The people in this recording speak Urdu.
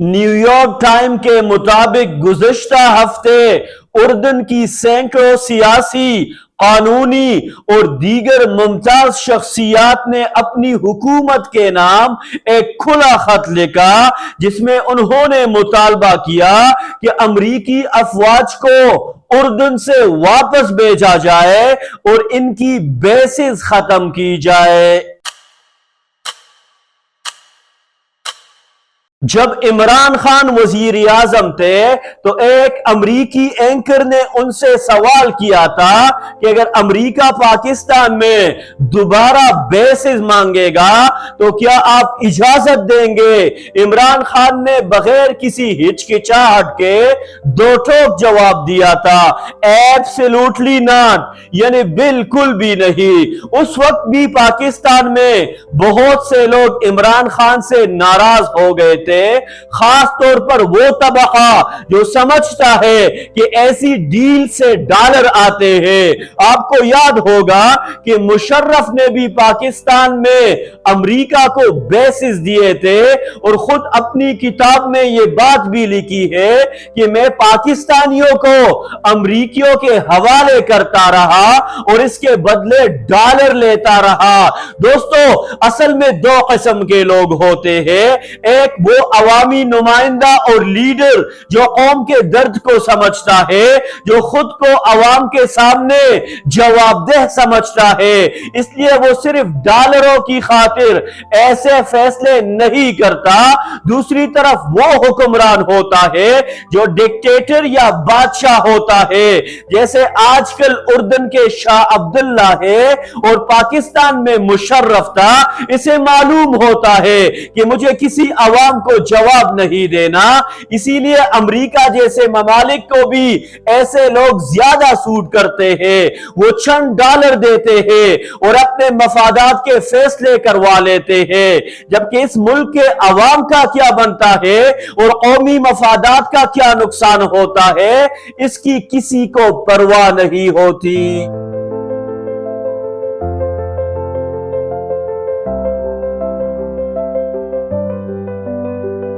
نیو یارک ٹائم کے مطابق گزشتہ ہفتے اردن کی سینکڑوں سیاسی، قانونی اور دیگر ممتاز شخصیات نے اپنی حکومت کے نام ایک کھلا خط لکھا جس میں انہوں نے مطالبہ کیا کہ امریکی افواج کو اردن سے واپس بھیجا جائے اور ان کی بیسز ختم کی جائے۔ جب عمران خان وزیر اعظم تھے تو ایک امریکی اینکر نے ان سے سوال کیا تھا کہ اگر امریکہ پاکستان میں دوبارہ بیسز مانگے گا تو کیا آپ اجازت دیں گے؟ عمران خان نے بغیر کسی ہچکچاہٹ کے دو ٹوک جواب دیا تھا، ایبسلیوٹلی ناٹ، یعنی بالکل بھی نہیں۔ اس وقت بھی پاکستان میں بہت سے لوگ عمران خان سے ناراض ہو گئے تھے، خاص طور پر وہ طبقہ جو سمجھتا ہے کہ ایسی ڈیل سے ڈالر آتے ہیں۔ آپ کو یاد ہوگا کہ مشرف نے بھی پاکستان میں امریکہ کو بیسز دیے تھے اور خود اپنی کتاب میں یہ بات بھی لکھی ہے کہ میں پاکستانیوں کو امریکیوں کے حوالے کرتا رہا اور اس کے بدلے ڈالر لیتا رہا۔ دوستو، اصل میں دو قسم کے لوگ ہوتے ہیں، ایک وہ عوامی نمائندہ اور لیڈر جو قوم کے درد کو سمجھتا ہے، جو خود کو عوام کے سامنے جواب دہ سمجھتا ہے، اس لیے وہ صرف ڈالروں کی خاطر ایسے فیصلے نہیں کرتا۔ دوسری طرف وہ حکمران ہوتا ہے جو ڈکٹیٹر یا بادشاہ ہوتا ہے، جیسے آج کل اردن کے شاہ عبداللہ ہے اور پاکستان میں مشرف تھا۔ اسے معلوم ہوتا ہے کہ مجھے کسی عوام کو جواب نہیں دینا، اسی لیے امریکہ جیسے ممالک کو بھی ایسے لوگ زیادہ سوٹ کرتے ہیں۔ وہ چند ڈالر دیتے ہیں اور اپنے مفادات کے فیصلے کروا لیتے ہیں، جبکہ اس ملک کے عوام کا کیا بنتا ہے اور قومی مفادات کا کیا نقصان ہوتا ہے، اس کی کسی کو پرواہ نہیں ہوتی۔